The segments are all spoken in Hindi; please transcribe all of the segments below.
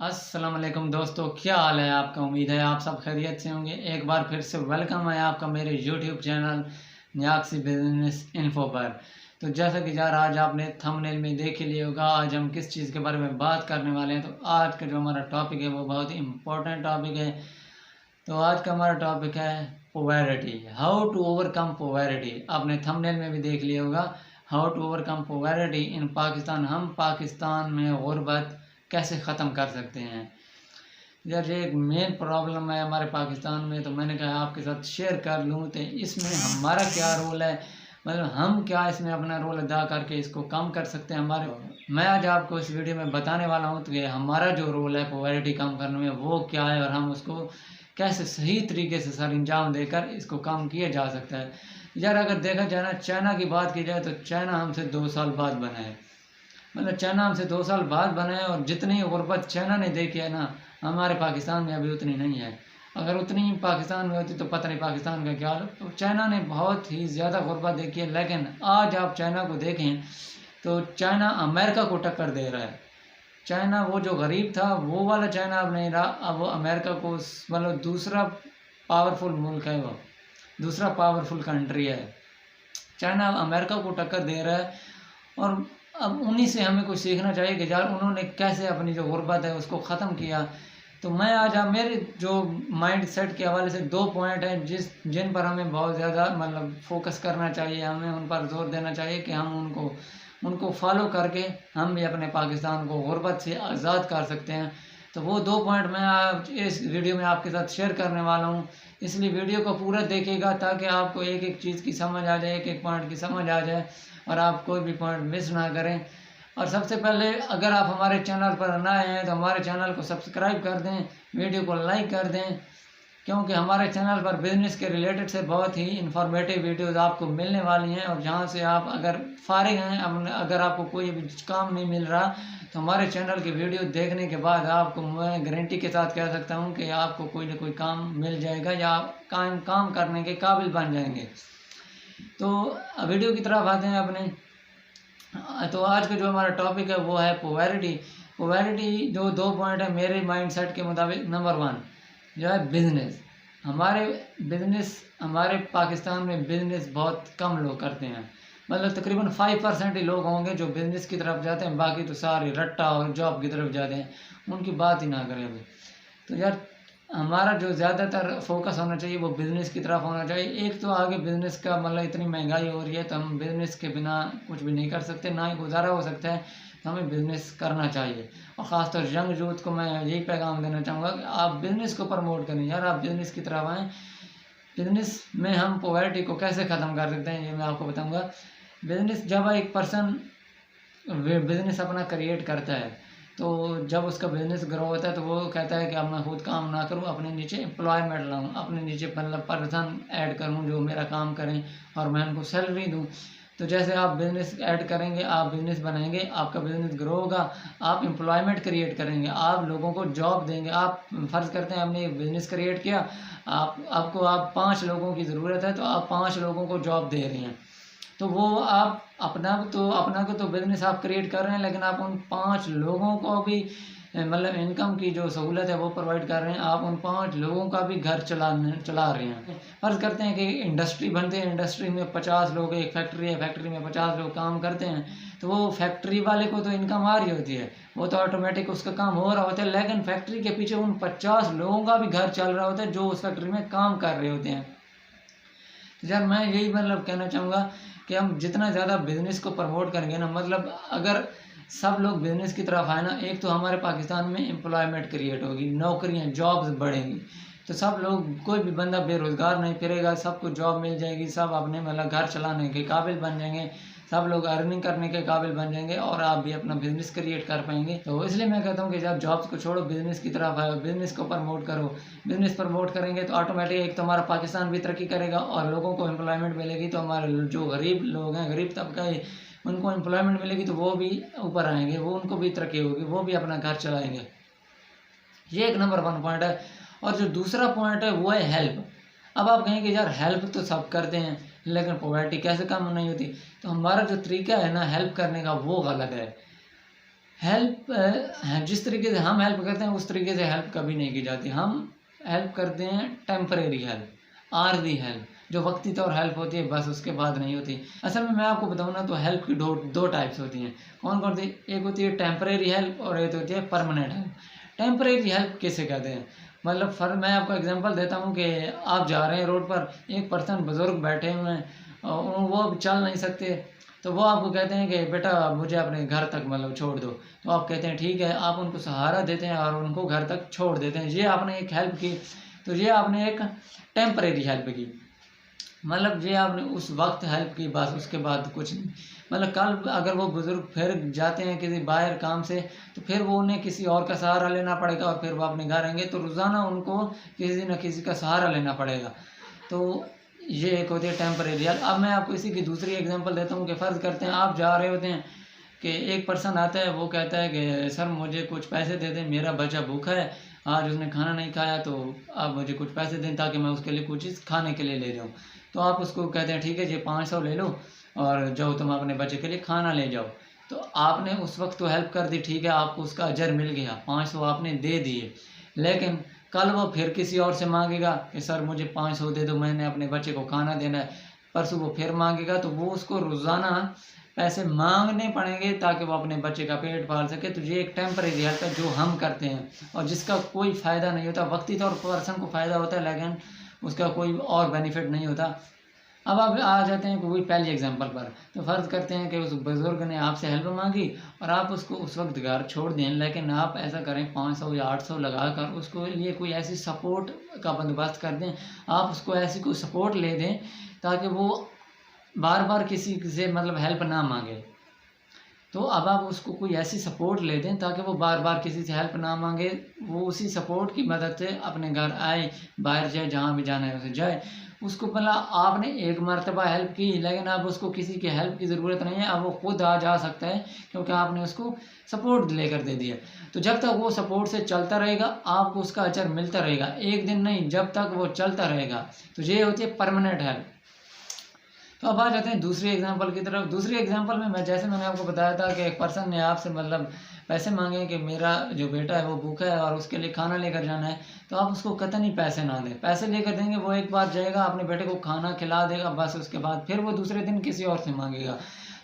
अस्सलाम वालेकुम दोस्तों, क्या हाल है आपका। उम्मीद है आप सब खैरियत से होंगे। एक बार फिर से वेलकम है आपका मेरे यूट्यूब चैनल न्याक्सी बिजनेस इन्फो पर। तो जैसा कि यार आज आपने थंबनेल में देख ही लिया होगा, आज हम किस चीज़ के बारे में बात करने वाले हैं। तो आज का जो हमारा टॉपिक है वो बहुत ही इम्पोर्टेंट टॉपिक है। तो आज का हमारा टॉपिक है poverty, how to overcome poverty. आपने थंबनेल में भी देख लिया होगा, how to overcome poverty in Pakistan. हम पाकिस्तान में गुर्बत कैसे ख़त्म कर सकते हैं। यार ये एक मेन प्रॉब्लम है हमारे पाकिस्तान में, तो मैंने कहा आपके साथ शेयर कर लूँ। तो इसमें हमारा क्या रोल है, मतलब हम क्या इसमें अपना रोल अदा करके इसको कम कर सकते हैं। मैं आज आपको इस वीडियो में बताने वाला हूँ तो ये हमारा जो रोल है पॉवर्टी कम करने में वो क्या है, और हम उसको कैसे सही तरीके से सर अंजाम देकर इसको कम किया जा सकता है। यार अगर देखा जाए ना, चाइना की बात की जाए तो चाइना हमसे 2 साल बाद बना है। मतलब चाइना हमसे 2 साल बाद बना है, और जितनी गुर्बत चाइना ने देखी है ना, हमारे पाकिस्तान में अभी उतनी नहीं है। अगर उतनी पाकिस्तान में होती तो पता नहीं पाकिस्तान का क्या हाल। तो चाइना ने बहुत ही ज़्यादा गुर्बत देखी है, लेकिन आज आप चाइना को देखें तो चाइना अमेरिका को टक्कर दे रहा है। चाइना वो जो गरीब था वो वाला चाइना अब नहीं रहा, अब वो अमेरिका को, मतलब दूसरा पावरफुल मुल्क है, वो दूसरा पावरफुल कंट्री है। चाइना अमेरिका को टक्कर दे रहा है, और अब उन्हीं से हमें कुछ सीखना चाहिए कि यार उन्होंने कैसे अपनी जो गुर्बत है उसको ख़त्म किया। तो मैं आज आप मेरे जो माइंड सेट के हवाले से 2 पॉइंट हैं जिन पर हमें बहुत ज़्यादा मतलब फोकस करना चाहिए, हमें उन पर जोर देना चाहिए कि हम उनको फॉलो करके हम भी अपने पाकिस्तान को गुर्बत से आज़ाद कर सकते हैं। तो वो 2 पॉइंट मैं आज इस वीडियो में आपके साथ शेयर करने वाला हूँ, इसलिए वीडियो को पूरा देखिएगा ताकि आपको एक एक चीज़ की समझ आ जाए, एक एक पॉइंट की समझ आ जाए, और आप कोई भी पॉइंट मिस ना करें। और सबसे पहले अगर आप हमारे चैनल पर नए हैं तो हमारे चैनल को सब्सक्राइब कर दें, वीडियो को लाइक कर दें, क्योंकि हमारे चैनल पर बिज़नेस के रिलेटेड से बहुत ही इंफॉर्मेटिव वीडियोज़ आपको मिलने वाली हैं। और जहां से आप अगर फारिग हैं, अगर आपको कोई भी काम नहीं मिल रहा, तो हमारे चैनल की वीडियो देखने के बाद आपको मैं गारंटी के साथ कह सकता हूं कि आपको कोई ना कोई काम मिल जाएगा, या आप काम करने के काबिल बन जाएंगे। तो वीडियो की तरफ आते हैं अपने। तो आज का जो हमारा टॉपिक है वो है पोवर्टी जो 2 पॉइंट है मेरे माइंड सेट के मुताबिक। नंबर 1 जो है बिज़नेस। हमारे पाकिस्तान में बिज़नेस बहुत कम लोग करते हैं, मतलब तकरीबन 5% ही लोग होंगे जो बिज़नेस की तरफ जाते हैं, बाकी तो सारे रट्टा और जॉब की तरफ जाते हैं, उनकी बात ही ना करें अभी। तो यार हमारा जो ज़्यादातर फोकस होना चाहिए वो बिज़नेस की तरफ होना चाहिए। एक तो आगे बिज़नेस का मतलब इतनी महंगाई हो रही है तो हम बिज़नेस के बिना कुछ भी नहीं कर सकते, ना ही गुजारा हो सकता है, तो हमें बिज़नेस करना चाहिए। और ख़ासतौर यंग यूथ को मैं यही पैगाम देना चाहूँगा कि आप बिज़नेस को प्रमोट करें। यार आप बिज़नेस की तरफ आएँ। बिज़नेस में हम पॉवर्टी को कैसे ख़त्म कर सकते हैं ये मैं आपको बताऊँगा। बिज़नेस जब एक पर्सन बिज़नेस अपना क्रिएट करता है, तो जब उसका बिज़नेस ग्रो होता है तो वो कहता है कि अब मैं खुद काम ना करूं, अपने नीचे एम्प्लॉयमेंट लाऊं, अपने नीचे मतलब पर्सन ऐड करूं जो मेरा काम करें और मैं उनको सैलरी दूं। तो जैसे आप बिज़नेस ऐड करेंगे, आप बिज़नेस बनाएंगे, आपका बिज़नेस ग्रो होगा, आप एम्प्लॉयमेंट क्रिएट करेंगे, आप लोगों को जॉब देंगे। आप फ़र्ज़ करते हैं आपने एक बिज़नेस क्रिएट किया, आप 5 लोगों की ज़रूरत है, तो आप 5 लोगों को जॉब दे रहे हैं। तो वो आप अपना को तो बिज़नेस आप क्रिएट कर रहे हैं, लेकिन आप उन 5 लोगों को भी मतलब इनकम की जो सहूलत है वो प्रोवाइड कर रहे हैं। आप उन 5 लोगों का भी घर चला रहे हैं। फ़र्ज़ करते हैं कि इंडस्ट्री बनती है, इंडस्ट्री में 50 लोग, एक फैक्ट्री है, फैक्ट्री में 50 लोग काम करते हैं, तो वो फैक्ट्री वाले को तो इनकम आ रही होती है, वो तो ऑटोमेटिक उसका काम हो रहा होता है, लेकिन फैक्ट्री के पीछे उन 50 लोगों का भी घर चल रहा होता है जो उस फैक्ट्री में काम कर रहे होते हैं। तो यार मैं यही मतलब कहना चाहूँगा कि हम जितना ज़्यादा बिज़नेस को प्रमोट करेंगे ना, मतलब अगर सब लोग बिज़नेस की तरफ आए ना, एक तो हमारे पाकिस्तान में एम्प्लॉयमेंट क्रिएट होगी, नौकरियां, जॉब्स बढ़ेंगी, तो सब लोग, कोई भी बंदा बेरोज़गार नहीं फिरेगा, सबको जॉब मिल जाएगी, सब अपने मतलब घर चलाने के काबिल बन जाएंगे, सब लोग अर्निंग करने के काबिल बन जाएंगे, और आप भी अपना बिज़नेस क्रिएट कर पाएंगे। तो इसलिए मैं कहता हूँ कि जब जॉब्स को छोड़ो, बिज़नेस की तरफ आओ, बिज़नेस को प्रमोट करो। बिज़नेस प्रमोट करेंगे तो ऑटोमेटिक एक तो हमारा पाकिस्तान भी तरक्की करेगा और लोगों को एम्प्लॉयमेंट मिलेगी, तो हमारे जो गरीब लोग हैं, गरीब तबका है, उनको एम्प्लॉयमेंट मिलेगी तो वो भी ऊपर आएंगे, वो उनको भी तरक्की होगी, वो भी अपना घर चलाएंगे। ये एक नंबर 1 पॉइंट है। और जो दूसरा पॉइंट है वो है हेल्प। अब आप कहेंगे यार हेल्प तो सब करते हैं, लेकिन पॉवर्टी कैसे कम नहीं होती। तो हमारा जो तरीका है ना हेल्प करने का वो गलत है। हेल्प जिस तरीके से हम हेल्प करते हैं उस तरीके से हेल्प कभी नहीं की जाती। हम हेल्प करते हैं टेम्परेरी हेल्प, आर्जी हेल्प, जो वक्ती तौर हेल्प होती है, बस उसके बाद नहीं होती। असल में मैं आपको बताऊँ ना तो हेल्प की दो टाइप्स होती हैं। कौन कौन सी? एक होती है टेम्परेरी हेल्प और एक होती है परमानेंट हेल्प। टेम्परेरी हेल्प किसे कहते हैं? मतलब मैं आपको एग्जांपल देता हूँ कि आप जा रहे हैं रोड पर, एक पर्सन बुजुर्ग बैठे हुए हैं और वो अब चल नहीं सकते, तो वो आपको कहते हैं कि बेटा मुझे अपने घर तक मतलब छोड़ दो। तो आप कहते हैं ठीक है, आप उनको सहारा देते हैं और उनको घर तक छोड़ देते हैं। ये आपने एक हेल्प की, तो ये आपने एक टेम्परेरी हेल्प की। मतलब ये आपने उस वक्त हेल्प की, बस उसके बाद कुछ नहीं। मतलब कल अगर वो बुज़ुर्ग फिर जाते हैं किसी बाहर काम से, तो फिर वो उन्हें किसी और का सहारा लेना पड़ेगा और फिर वो अपने घर आएंगे, तो रोज़ाना उनको किसी न किसी का सहारा लेना पड़ेगा। तो ये एक होती है टेम्परेरी हेल्प। अब मैं आपको इसी की दूसरी एग्जांपल देता हूँ कि फ़र्ज़ करते हैं आप जा रहे होते हैं कि एक पर्सन आता है, वो कहता है कि सर मुझे कुछ पैसे दे दें, मेरा बच्चा भूखा है, आज उसने खाना नहीं खाया, तो आप मुझे कुछ पैसे दें ताकि मैं उसके लिए कुछ चीज़ खाने के लिए ले जाऊँ। तो आप उसको कहते हैं ठीक है जी 500 ले लो और जाओ तुम अपने बच्चे के लिए खाना ले जाओ। तो आपने उस वक्त तो हेल्प कर दी, ठीक है, आपको उसका अजर मिल गया, 500 आपने दे दिए। लेकिन कल वो फिर किसी और से मांगेगा कि सर मुझे 500 दे दो, मैंने अपने बच्चे को खाना देना है। परसों वो फिर मांगेगा, तो वो उसको रोज़ाना पैसे मांगने पड़ेंगे ताकि वो अपने बच्चे का पेट पाल सके। तो ये एक टेम्परेरी हेल्प है जो हम करते हैं और जिसका कोई फ़ायदा नहीं होता। वक्ती तौर पर पर्सन को फ़ायदा होता है लेकिन उसका कोई और बेनिफिट नहीं होता। अब आप आ जाते हैं कोई पहली एग्जांपल पर। तो फ़र्ज़ करते हैं कि उस बुज़ुर्ग ने आपसे हेल्प मांगी और आप उसको उस वक्त घर छोड़ दें, लेकिन आप ऐसा करें 500 या 800 लगाकर उसको लिए कोई ऐसी सपोर्ट का बंदोबस्त कर दें। आप उसको ऐसी कोई सपोर्ट ले दें ताकि वो बार बार किसी से मतलब हेल्प ना मांगे। तो अब आप उसको कोई ऐसी सपोर्ट ले दें ताकि वो बार बार किसी से हेल्प ना मांगे, वो उसी सपोर्ट की मदद से अपने घर आए, बाहर जाए, जहाँ भी जाना है उसे जाए। उसको मतलब आपने एक मर्तबा हेल्प की, लेकिन अब उसको किसी की हेल्प की ज़रूरत नहीं है, अब वो खुद आ जा सकता है क्योंकि आपने उसको सपोर्ट लेकर दे दिया। तो जब तक वो सपोर्ट से चलता रहेगा आपको उसका अजर मिलता रहेगा, एक दिन नहीं, जब तक वो चलता रहेगा। तो ये होती है परमानेंट हेल्प। तो अब आ जाते हैं दूसरी एग्जांपल की तरफ। दूसरी एग्जांपल में मैंने आपको बताया था कि एक पर्सन ने आपसे मतलब पैसे मांगे कि मेरा जो बेटा है वो भूखा है और उसके लिए खाना लेकर जाना है। तो आप उसको कतई पैसे ना दें। पैसे लेकर देंगे, वो एक बार जाएगा अपने बेटे को खाना खिला देगा, बस उसके बाद फिर वो दूसरे दिन किसी और से मांगेगा।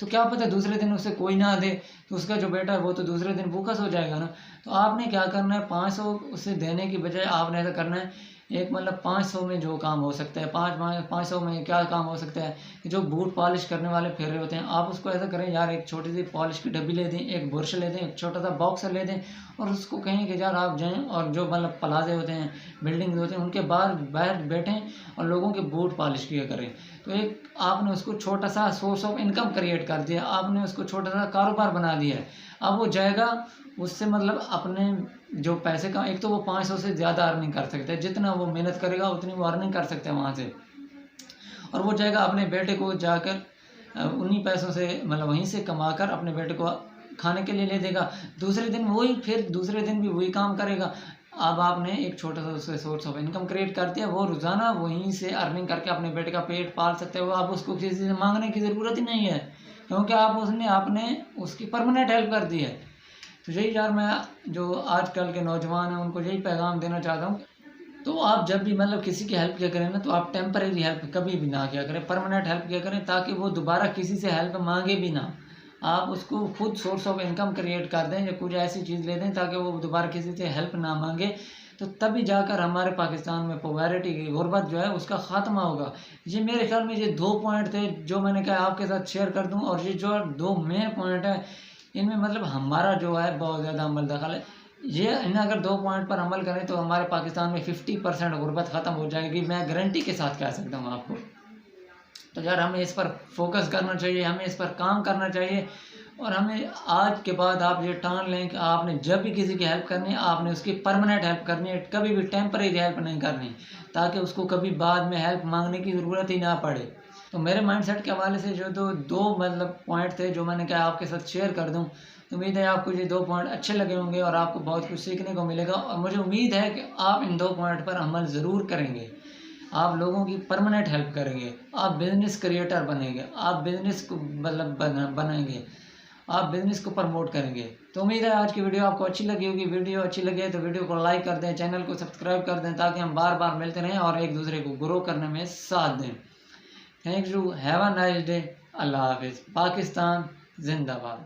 तो क्या पता दूसरे दिन उसे कोई ना दे, तो उसका जो बेटा है वो तो दूसरे दिन भूखा सो जाएगा ना। तो आपने क्या करना है, 500 उसे देने की बजाय आपने ऐसा करना है, एक मतलब 500 में जो काम हो सकता है, 500 में क्या काम हो सकता है कि जो बूट पॉलिश करने वाले फेरे होते हैं, आप उसको ऐसा करें यार, एक छोटी सी पॉलिश की डब्बी ले दें, एक बुरश ले दें, एक छोटा सा बॉक्सर ले दें और उसको कहें कि यार आप जाएं और जो मतलब प्लाजे होते हैं, बिल्डिंग होते हैं, उनके बाहर बाहर बैठें और लोगों के बूट पॉलिश किया करें। तो एक आपने उसको छोटा सा सोर्स ऑफ इनकम क्रिएट कर दिया, आपने उसको छोटा सा कारोबार बना दिया है। अब वो जाएगा, उससे मतलब अपने जो पैसे का, एक तो वो 500 से ज़्यादा अर्निंग कर सकता है, जितना वो मेहनत करेगा उतनी वो अर्निंग कर सकता है वहाँ से। और वो जाएगा अपने बेटे को जाकर उन्हीं पैसों से मतलब वहीं से कमाकर अपने बेटे को खाने के लिए ले देगा। दूसरे दिन वही, फिर दूसरे दिन भी वही काम करेगा। अब आपने एक छोटा सा उससे सोर्स ऑफ इनकम क्रिएट कर दिया, वो रोज़ाना वहीं से अर्निंग करके अपने बेटे का पेट पाल सकते हो। आप उसको किसी से मांगने की ज़रूरत ही नहीं है क्योंकि आपने उसकी परमानेंट हेल्प कर दी है। तो यही यार, मैं जो आजकल के नौजवान हैं उनको यही पैगाम देना चाहता हूँ। तो आप जब भी मतलब किसी की हेल्प किया करें ना, तो आप टेम्परेरी हेल्प कभी भी ना किया करें, परमानेंट हेल्प किया करें ताकि वो दोबारा किसी से हेल्प मांगे भी ना। आप उसको खुद सोर्स ऑफ इनकम क्रिएट कर दें या कुछ ऐसी चीज़ ले दें ताकि वो दोबारा किसी से हेल्प ना मांगे। तो तभी जाकर हमारे पाकिस्तान में पॉवर्टी की गुर्बत जो है उसका ख़त्मा होगा। ये मेरे ख्याल में ये 2 पॉइंट थे जो मैंने कहा आपके साथ शेयर कर दूँ, और ये जो 2 मेन पॉइंट है इनमें मतलब हमारा जो है बहुत ज़्यादा अमल दखल है। ये इन्हें अगर 2 पॉइंट पर अमल करें तो हमारे पाकिस्तान में 50% गुर्बत ख़त्म हो जाएगी, मैं गारंटी के साथ कह सकता हूँ आपको। तो यार हमें इस पर फोकस करना चाहिए, हमें इस पर काम करना चाहिए। और हमें आज के बाद आप ये ठान लें कि आपने जब भी किसी की हेल्प करनी है आपने उसकी परमानेंट हेल्प करनी है, कभी भी टेम्परेरी हेल्प नहीं करनी, ताकि उसको कभी बाद में हेल्प मांगने की ज़रूरत ही ना पड़े। तो मेरे माइंडसेट के हवाले से जो दो मतलब पॉइंट थे जो मैंने कहा आपके साथ शेयर कर दूं। तो उम्मीद है आपको ये 2 पॉइंट अच्छे लगे होंगे और आपको बहुत कुछ सीखने को मिलेगा, और मुझे उम्मीद है कि आप इन 2 पॉइंट पर अमल ज़रूर करेंगे। आप लोगों की परमानेंट हेल्प करेंगे, आप बिज़नेस क्रिएटर बनेंगे, आप बिज़नेस को मतलब बनाएंगे। आप बिज़नेस को प्रमोट करेंगे। तो उम्मीद है आज की वीडियो आपको अच्छी लगी होगी। वीडियो अच्छी लगी है तो वीडियो को लाइक कर दें, चैनल को सब्सक्राइब कर दें ताकि हम बार बार मिलते रहें और एक दूसरे को ग्रो करने में साथ दें। Thank you, have a nice day, अल्लाह हाफिज़। पाकिस्तान जिंदाबाद।